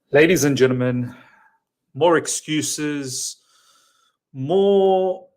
Ladies and gentlemen, more excuses, more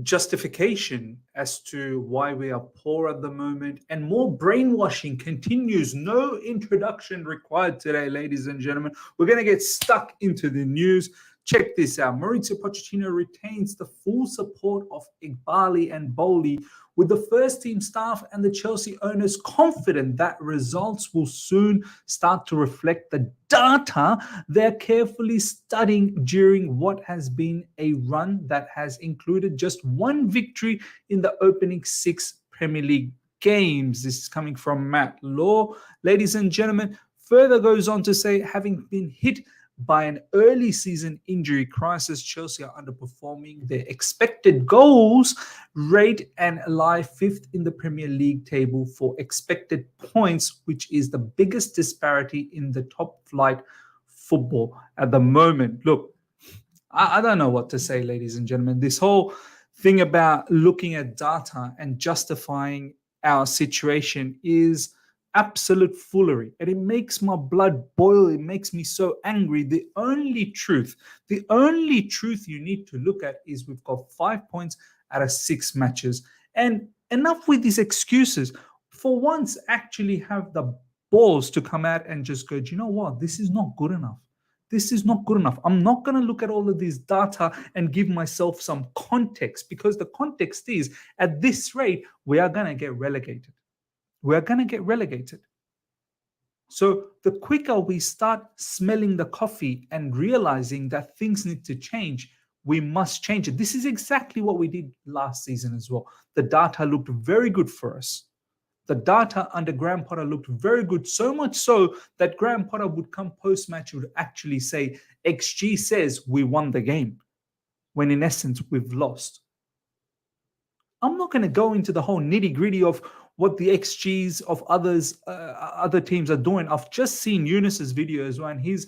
justification as to why we are poor at the moment, and more brainwashing continues. No introduction required today, ladies and gentlemen. We're going to get stuck into the news. Check this out. Mauricio Pochettino retains the full support of Eghbali and Boehly, with the first team staff and the Chelsea owners confident that results will soon start to reflect the data they're carefully studying during what has been a run that has included just one victory in the opening 6 Premier League games. This is coming from Matt Law. Ladies and gentlemen, further goes on to say, having been hit by an early season injury crisis, Chelsea are underperforming their expected goals rate and lie 5th in the Premier League table for expected points, which is the biggest disparity in the top flight football at the moment. Look, I don't know what to say, ladies and gentlemen. This whole thing about looking at data and justifying our situation is absolute foolery, and it makes my blood boil. It makes me so angry. The only truth you need to look at is we've got 5 points out of 6 matches, and enough with these excuses. For once, actually have the balls to come out and just go, do you know what, this is not good enough. This is not good enough. I'm not going to look at all of this data and give myself some context, because the context is, at this rate, we are going to get relegated. We're going to get relegated. So the quicker we start smelling the coffee and realizing that things need to change, we must change it. This is exactly what we did last season as well. The data looked very good for us. The data under Graham Potter looked very good, so much so that Graham Potter would come post-match, would actually say, XG says we won the game, when in essence we've lost. I'm not going to go into the whole nitty-gritty of what the XGs of other teams are doing. I've just seen Yunus's video as well, and he's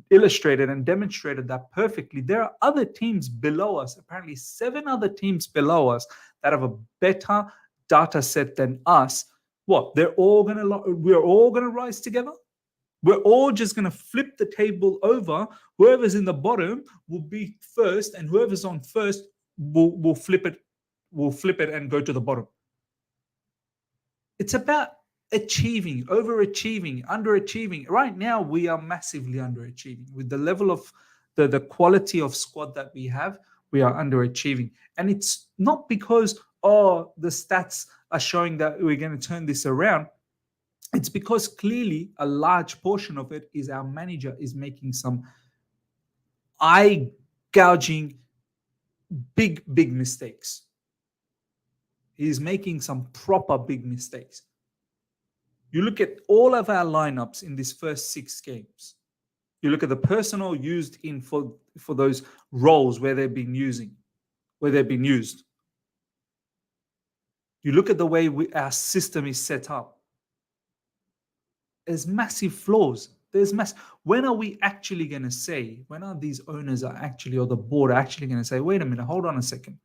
illustrated and demonstrated that perfectly. There are other teams below us, apparently 7 other teams below us, that have a better data set than us. What? We're all gonna rise together? We're all just gonna flip the table over. Whoever's in the bottom will be first, and whoever's on first will flip it. Will flip it and go to the bottom. It's about achieving, overachieving, underachieving. Right now, we are massively underachieving. With the level of the quality of squad that we have, we are underachieving. And it's not because, the stats are showing that we're going to turn this around. It's because clearly a large portion of it is our manager is making some eye-gouging, big mistakes. He's making some proper big mistakes. You look at all of our lineups in these first 6 games. You look at the personnel used in for those roles where they've been used. You look at the way our system is set up. There's massive flaws. When are we actually going to say, when are these owners or the board are actually going to say, wait a minute, hold on a second.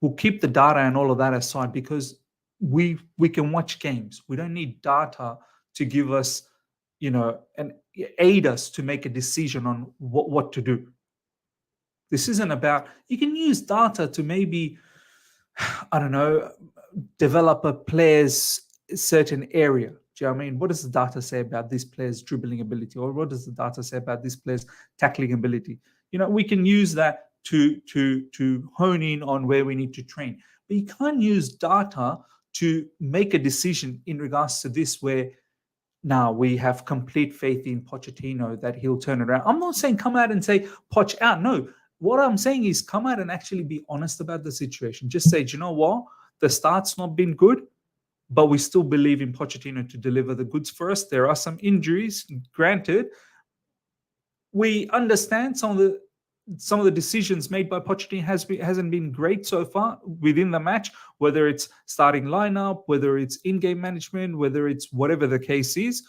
We'll keep the data and all of that aside, because we can watch games. We don't need data to give us, and aid us to make a decision on what to do. This isn't about, you can use data to maybe, develop a player's certain area. Do you know what I mean? What does the data say about this player's dribbling ability? Or what does the data say about this player's tackling ability? We can use that to hone in on where we need to train. But you can't use data to make a decision in regards to this, where now we have complete faith in Pochettino that he'll turn it around. I'm not saying come out and say Poch out. No, what I'm saying is come out and actually be honest about the situation. Just say, do you know what? The start's not been good, but we still believe in Pochettino to deliver the goods for us. There are some injuries, granted. We understand some of the decisions made by Pochettino hasn't been great so far within the match, whether it's starting lineup, whether it's in-game management, whether it's whatever the case is.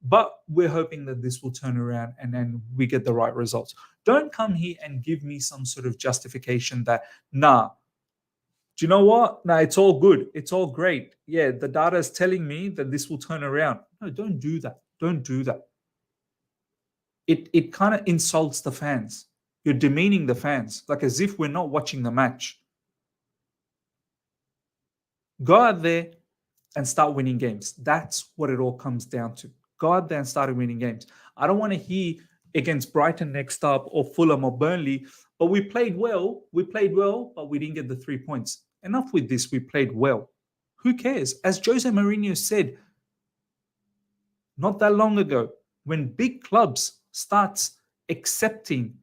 But we're hoping that this will turn around and then we get the right results. Don't come here and give me some sort of justification that, Do you know what? No, it's all good. It's all great. Yeah, the data is telling me that this will turn around. No, don't do that. Don't do that. It kind of insults the fans. You're demeaning the fans, like as if we're not watching the match. Go out there and start winning games. That's what it all comes down to. Go out there and start winning games. I don't want to hear against Brighton next up or Fulham or Burnley, but we played well. We played well, but we didn't get the 3 points. Enough with this. We played well. Who cares? As Jose Mourinho said not that long ago, when big clubs starts accepting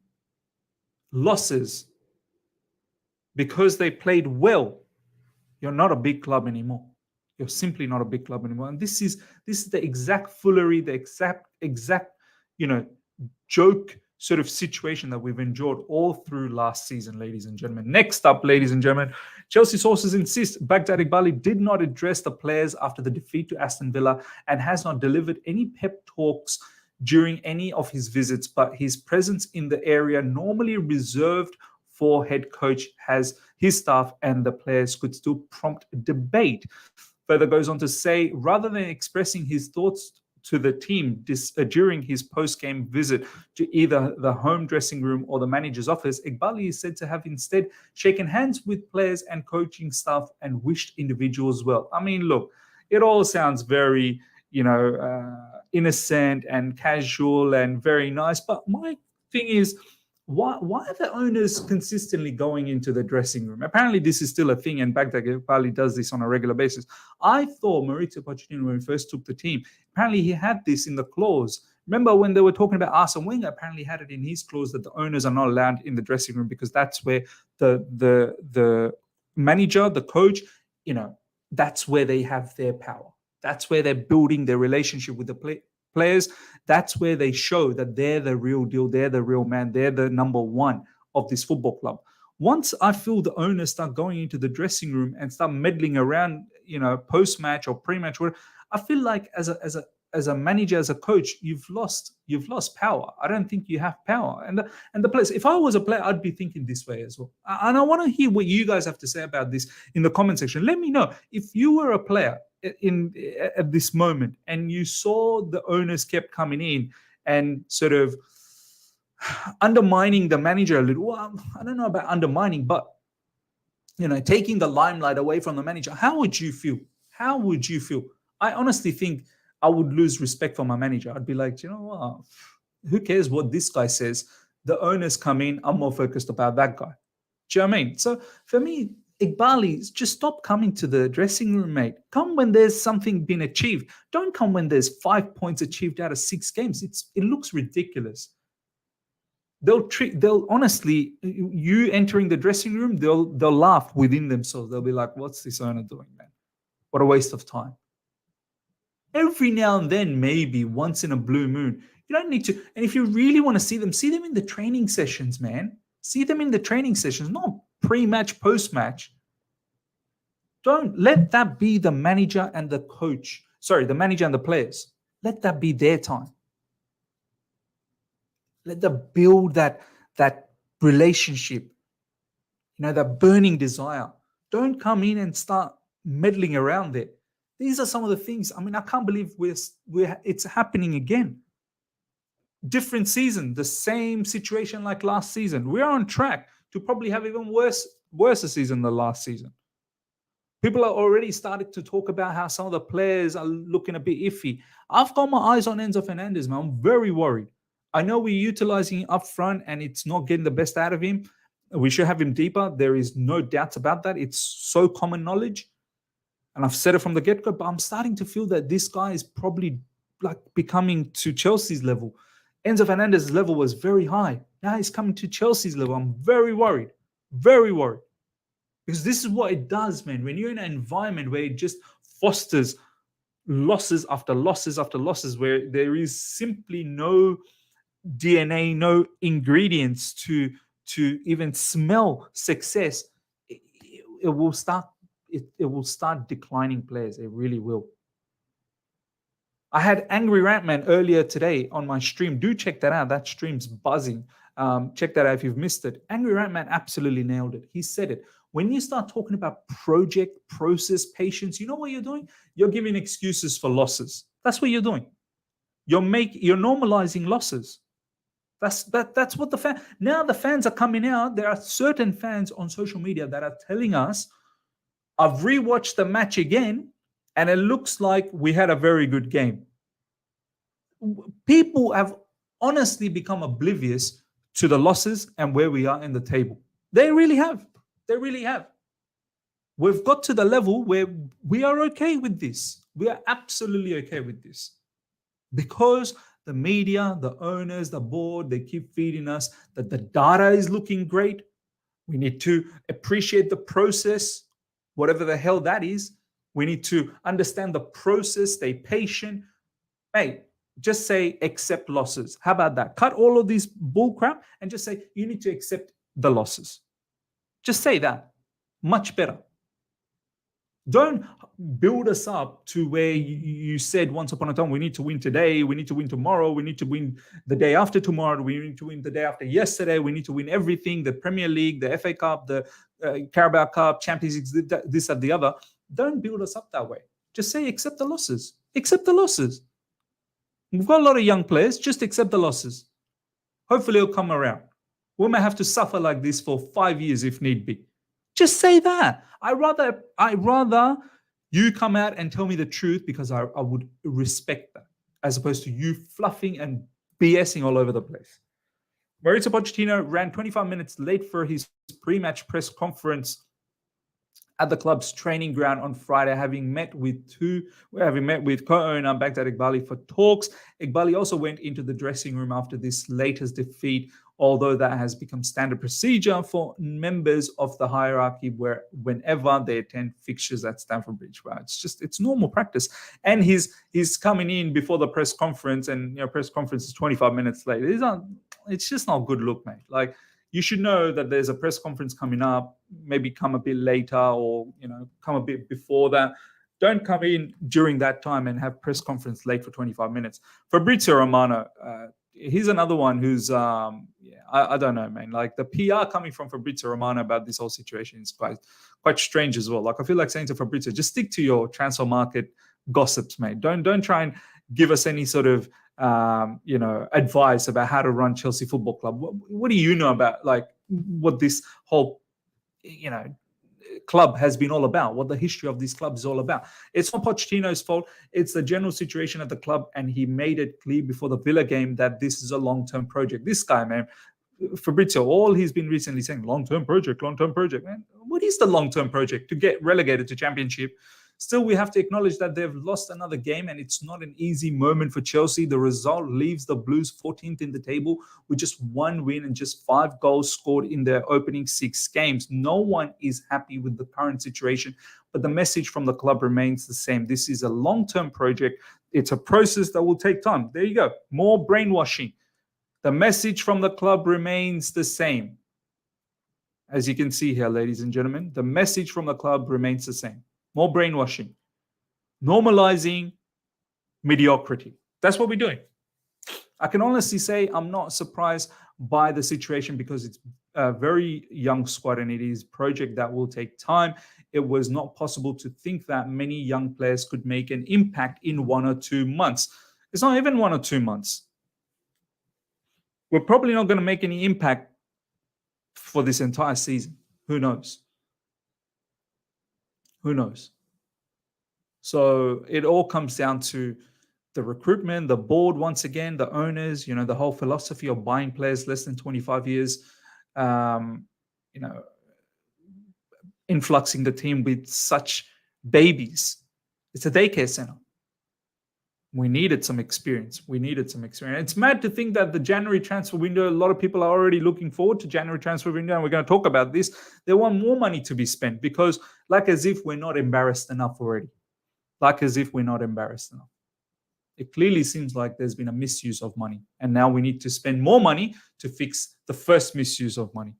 losses because they played well, you're not a big club anymore. You're simply not a big club anymore. And this is the exact foolery, the exact joke sort of situation that we've endured all through last season, ladies and gentlemen. Next up, ladies and gentlemen, Chelsea sources insist Behdad Eghbali did not address the players after the defeat to Aston Villa and has not delivered any pep talks during any of his visits, but his presence in the area, normally reserved for head coach, has his staff and the players could still prompt debate. Further goes on to say, rather than expressing his thoughts to the team during his post-game visit to either the home dressing room or the manager's office, Eghbali is said to have instead shaken hands with players and coaching staff and wished individuals well. I mean, look, it all sounds very, innocent and casual and very nice, but my thing is, why are the owners consistently going into the dressing room? Apparently, this is still a thing, and Behdad Eghbali does this on a regular basis. I thought Mauricio Pochettino, when he first took the team, apparently he had this in the clause. Remember when they were talking about Arsene Wenger, apparently had it in his clause that the owners are not allowed in the dressing room because that's where the manager, the coach, that's where they have their power. That's where they're building their relationship with the players. That's where they show that they're the real deal, they're the real man, they're the number one of this football club. Once I feel the owners start going into the dressing room and start meddling around, post-match or pre-match, I feel like as a manager, as a coach, you've lost power. I don't think you have power. And the players, if I was a player, I'd be thinking this way as well. And I want to hear what you guys have to say about this in the comment section. Let me know if you were a player at this moment and you saw the owners kept coming in and sort of undermining the manager a little. Well, I don't know about undermining, but taking the limelight away from the manager. How would you feel? How would you feel? I honestly think I would lose respect for my manager. I'd be like, what? Who cares what this guy says? The owners come in, I'm more focused about that guy. Do you know what I mean? So for me, Eghbali, just stop coming to the dressing room, mate. Come when there's something been achieved. Don't come when there's 5 points achieved out of 6 games. It looks ridiculous. They'll honestly, you entering the dressing room, they'll laugh within themselves. They'll be like, what's this owner doing, man? What a waste of time. Every now and then, maybe once in a blue moon. You don't need to. And if you really want to see them in the training sessions, man. See them in the training sessions, not pre-match, post-match. Don't let that be the manager and the coach. Sorry, the manager and the players. Let that be their time. Let them build that relationship, that burning desire. Don't come in and start meddling around there. These are some of the things. I mean, I can't believe it's happening again. Different season, the same situation like last season. We are on track to probably have even worse a season than last season. People are already started to talk about how some of the players are looking a bit iffy. I've got my eyes on Enzo Fernandez, man. I'm very worried. I know we're utilizing him up front and it's not getting the best out of him. We should have him deeper. There is no doubt about that. It's so common knowledge. And I've said it from the get-go, but I'm starting to feel that this guy is probably like becoming to Chelsea's level. Enzo Fernandez's level was very high. Now he's coming to Chelsea's level. I'm very worried. Very worried. Because this is what it does, man. When you're in an environment where it just fosters losses after losses after losses, where there is simply no DNA, no ingredients to even smell success, it will start declining players. It really will. I had Angry Rantman earlier today on my stream. Do check that out. That stream's buzzing. Check that out if you've missed it. Angry Rantman absolutely nailed it. He said it. When you start talking about project, process, patience, you know what you're doing? You're giving excuses for losses. That's what you're doing. You're normalizing losses. That's what now the fans are coming out. There are certain fans on social media that are telling us, I've rewatched the match again, and it looks like we had a very good game. People have honestly become oblivious to the losses and where we are in the table. They really have. They really have. We've got to the level where we are okay with this. We are absolutely okay with this. Because the media, the owners, the board, they keep feeding us that the data is looking great. We need to appreciate the process, whatever the hell that is. We need to understand the process, stay patient. Hey, just say accept losses. How about that? Cut all of this bull crap and just say you need to accept the losses. Just say that. Much better. Don't build us up to where you said once upon a time, we need to win today, we need to win tomorrow, we need to win the day after tomorrow, we need to win the day after yesterday, we need to win everything, the Premier League, the FA Cup, the Carabao Cup, Champions League, this and the other. Don't build us up that way. Just say accept the losses. Accept the losses. We've got a lot of young players. Just accept the losses. Hopefully it'll come around. We may have to suffer like this for 5 years if need be. Just say that. I rather you come out and tell me the truth, because I would respect that, as opposed to you fluffing and BSing all over the place. Mauricio Pochettino ran 25 minutes late for his pre-match press conference at the club's training ground on Friday, having met with co-owner Behdad Eghbali for talks. Eghbali also went into the dressing room after this latest defeat, although that has become standard procedure for members of the hierarchy whenever they attend fixtures at Stamford Bridge. Wow, it's normal practice. And he's coming in before the press conference, and press conference is 25 minutes late. It's just not a good look, mate. Like, you should know that there's a press conference coming up, maybe come a bit later, or come a bit before that. Don't come in during that time and have press conference late for 25 minutes. Fabrizio Romano, he's another one who's I don't know, man. Like, the PR coming from Fabrizio Romano about this whole situation is quite strange as well. Like, I feel like saying to Fabrizio, just stick to your transfer market gossips, mate. Don't try and give us any sort of advice about how to run Chelsea Football Club. What do you know about, like, what this whole club has been all about, what the history of this club is all about? It's not Pochettino's fault. It's the general situation at the club, and he made it clear before the Villa game that this is a long-term project. This guy, man, Fabrizio, all he's been recently saying, long-term project, man. What is the long-term project? To get relegated to Championship? Still, we have to acknowledge that they've lost another game, and it's not an easy moment for Chelsea. The result leaves the Blues 14th in the table with just one win and just 5 goals scored in their opening 6 games. No one is happy with the current situation, but the message from the club remains the same. This is a long-term project. It's a process that will take time. There you go. More brainwashing. The message from the club remains the same. As you can see here, ladies and gentlemen, the message from the club remains the same. More brainwashing, normalizing mediocrity. That's what we're doing. I can honestly say I'm not surprised by the situation, because it's a very young squad and it is a project that will take time. It was not possible to think that many young players could make an impact in 1 or 2 months. It's not even 1 or 2 months. We're probably not going to make any impact for this entire season. Who knows? Who knows? So it all comes down to the recruitment, the board, once again, the owners, the whole philosophy of buying players less than 25 years, influxing the team with such babies. It's a daycare center. We needed some experience. It's mad to think that the January transfer window, a lot of people are already looking forward to January transfer window, and we're going to talk about this. They want more money to be spent, because like as if we're not embarrassed enough already. It clearly seems like there's been a misuse of money, and now we need to spend more money to fix the first misuse of money.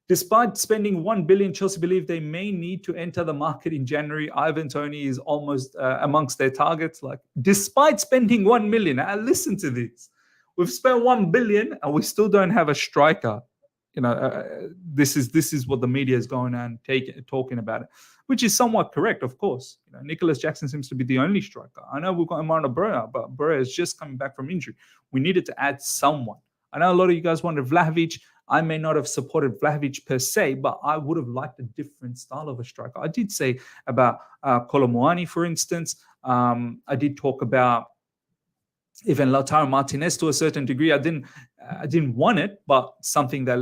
Despite spending 1 billion, Chelsea believe they may need to enter the market in January. Ivan Toney is almost amongst their targets. Like, despite spending 1 million, listen to this. We've spent 1 billion and we still don't have a striker This is what the media is going on talking about it, which is somewhat correct, of course. Nicholas Jackson seems to be the only striker. I know we've got Amanda Broja, but Broja is just coming back from injury. We needed to add someone. I know a lot of you guys wanted Vlahovic. I may not have supported Vlahovic per se, but I would have liked a different style of a striker. I did say about Kolomoani, for instance. I did talk about even Lautaro Martinez to a certain degree. I didn't want it, but something that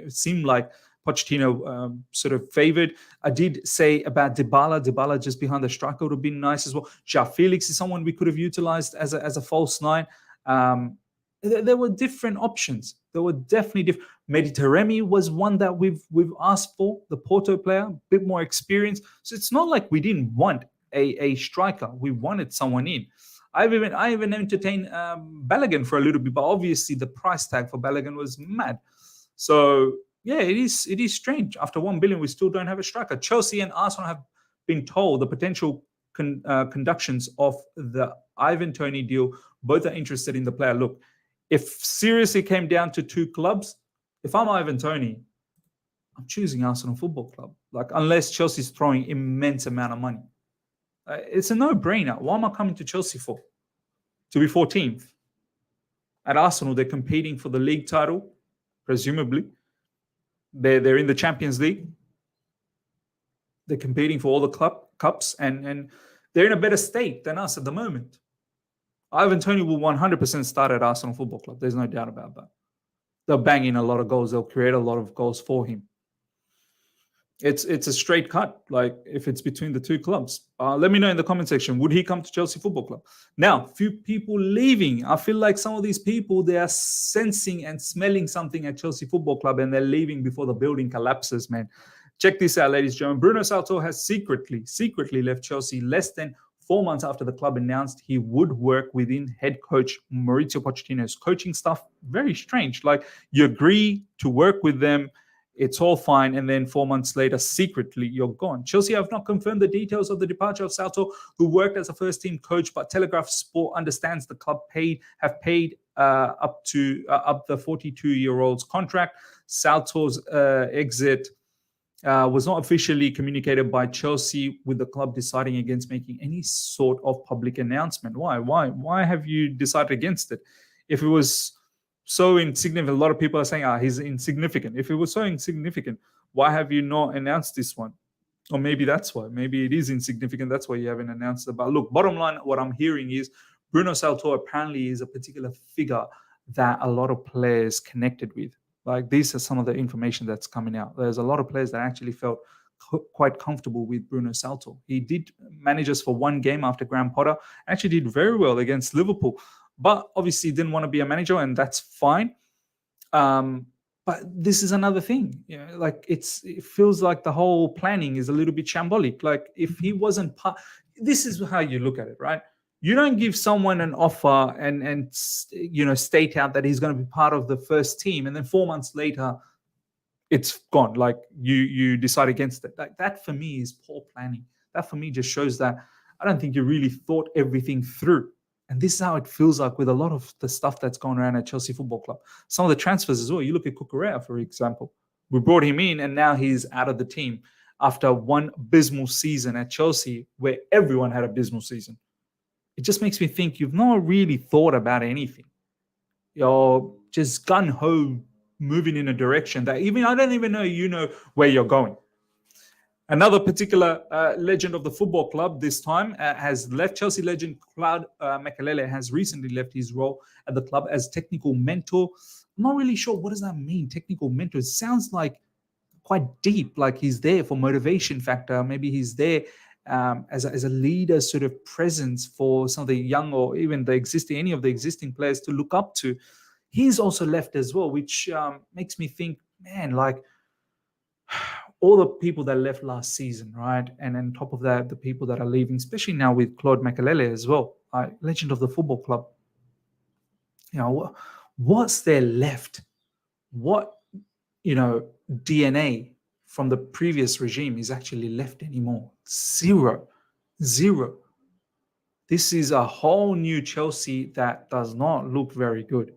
seemed like Pochettino sort of favored. I did say about Dybala just behind the striker would have been nice as well. João Felix is someone we could have utilized as a false nine. There were different options. There were definitely different. Mediteremi was one that we've asked for, the Porto player, a bit more experience. So it's not like we didn't want a striker. We wanted someone in. I even entertained Balogun for a little bit, but obviously the price tag for Balogun was mad. So yeah, it is strange. After 1 billion, we still don't have a striker. Chelsea and Arsenal have been told the potential conductions of the Ivan Toney deal. Both are interested in the player. Look, if seriously came down to two clubs, if I'm Ivan Toney, I'm choosing Arsenal Football Club. Like, unless Chelsea's throwing immense amount of money. It's a no-brainer. What am I coming to Chelsea for? To be 14th. At Arsenal, they're competing for the league title, presumably. They're in the Champions League. They're competing for all the cups, and they're in a better state than us at the moment. Ivan Toney will 100% start at Arsenal Football Club. There's no doubt about that. They'll bang in a lot of goals. They'll create a lot of goals for him. It's a straight cut, like if it's between the two clubs. Let me know in the comment section, would he come to Chelsea Football Club? Now, few people leaving. I feel like some of these people, they are sensing and smelling something at Chelsea Football Club, and they're leaving before the building collapses, man. Check this out, ladies and gentlemen. Bruno Salto has secretly left Chelsea less than 4 months after the club announced he would work within head coach Mauricio Pochettino's coaching staff. Very strange. Like, you agree to work with them, it's all fine, and then 4 months later, secretly, you're gone. Chelsea have not confirmed the details of the departure of Salto, who worked as a first-team coach, but Telegraph Sport understands the club have paid up the 42-year-old's contract. Salto's exit was not officially communicated by Chelsea, with the club deciding against making any sort of public announcement. Why have you decided against it? If it was so insignificant, a lot of people are saying, he's insignificant. If it was so insignificant, why have you not announced this one? Or maybe that's why. Maybe it is insignificant. That's why you haven't announced it. But look, bottom line, what I'm hearing is Bruno Salto apparently is a particular figure that a lot of players connected with. Like, these are some of the information that's coming out. There's a lot of players that actually felt quite comfortable with Bruno Salto. He did manage us for one game after Graham Potter. Actually did very well against Liverpool. But obviously didn't want to be a manager, and that's fine. But this is another thing. Like, it feels like the whole planning is a little bit shambolic. Like, if he wasn't part, this is how you look at it, right? You don't give someone an offer and state out that he's going to be part of the first team, and then 4 months later, it's gone. Like, you decide against it. Like, that for me is poor planning. That for me just shows that I don't think you really thought everything through. And this is how it feels like with a lot of the stuff that's going around at Chelsea Football Club. Some of the transfers as well. You look at Cucurella, for example. We brought him in, and now he's out of the team after one abysmal season at Chelsea, where everyone had an abysmal season. It just makes me think you've not really thought about anything. You're just gun-ho moving in a direction that I don't even know where you're going. Another particular legend of the football club this time has left. Chelsea legend Claude Makelele has recently left his role at the club as technical mentor. I'm not really sure, what does that mean, technical mentor? It sounds like quite deep, like he's there for motivation factor. Maybe he's there as a leader sort of presence for some of the young or even any of the existing players to look up to. He's also left as well, which makes me think, man, like, all the people that left last season, right? And on top of that, the people that are leaving, especially now with Claude Makelele as well, legend of the football club. What's there left? What, DNA from the previous regime is actually left anymore? Zero. This is a whole new Chelsea that does not look very good.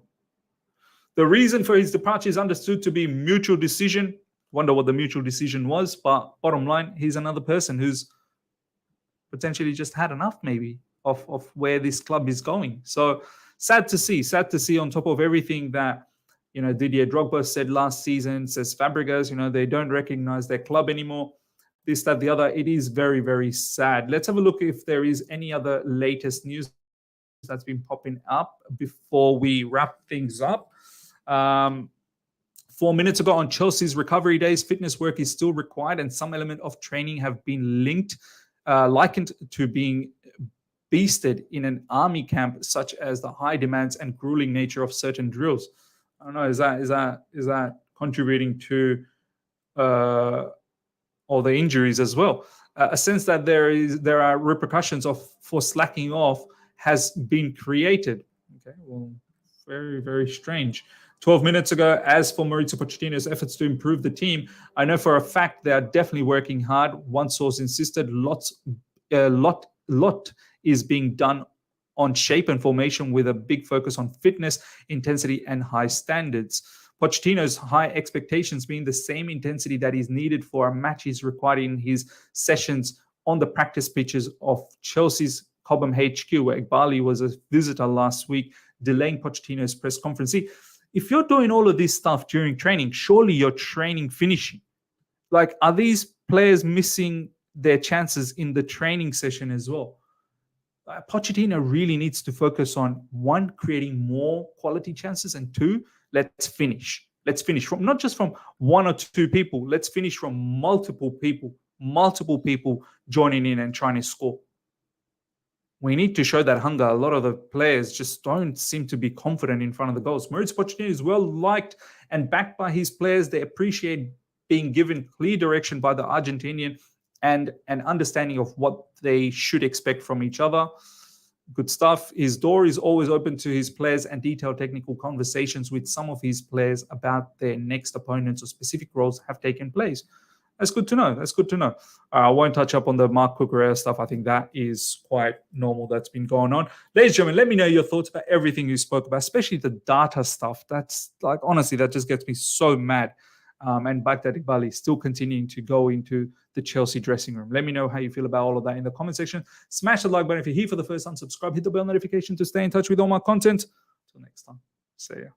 The reason for his departure is understood to be mutual decision. Wonder what the mutual decision was, but bottom line, he's another person who's potentially just had enough maybe of where this club is going. So sad to see on top of everything that, Didier Drogba said last season, says Fabregas, they don't recognize their club anymore, this, that, the other. It is very, very sad. Let's have a look if there is any other latest news that's been popping up before we wrap things up. 4 minutes ago on Chelsea's recovery days, fitness work is still required and some element of training have been likened to being beasted in an army camp, such as the high demands and grueling nature of certain drills. I don't know, is that contributing to all the injuries as well? A sense that there are repercussions for slacking off has been created. Okay, well, very, very strange. 12 minutes ago, as for Mauricio Pochettino's efforts to improve the team, I know for a fact they are definitely working hard. One source insisted lot is being done on shape and formation with a big focus on fitness, intensity, and high standards. Pochettino's high expectations being the same intensity that is needed for a match is required in his sessions on the practice pitches of Chelsea's Cobham HQ, where Eghbali was a visitor last week, delaying Pochettino's press conference. See, if you're doing all of this stuff during training, surely you're training finishing. Like, are these players missing their chances in the training session as well? Pochettino really needs to focus on, one, creating more quality chances, and two, let's finish. Let's finish from not just from one or two people. Let's finish from multiple people joining in and trying to score. We need to show that hunger. A lot of the players just don't seem to be confident in front of the goals. Mauricio Pochettino is well liked and backed by his players. They appreciate being given clear direction by the Argentinian and an understanding of what they should expect from each other. Good stuff. His door is always open to his players and detailed technical conversations with some of his players about their next opponents or specific roles have taken place. That's good to know. I won't touch up on the Marc Cucurella stuff. I think that is quite normal. That's been going on. Ladies and gentlemen, let me know your thoughts about everything you spoke about, especially the data stuff. That's like, honestly, that just gets me so mad. And Behdad Eghbali still continuing to go into the Chelsea dressing room. Let me know how you feel about all of that in the comment section. Smash the like button if you're here for the first time. Subscribe, hit the bell notification to stay in touch with all my content. Until next time, see ya.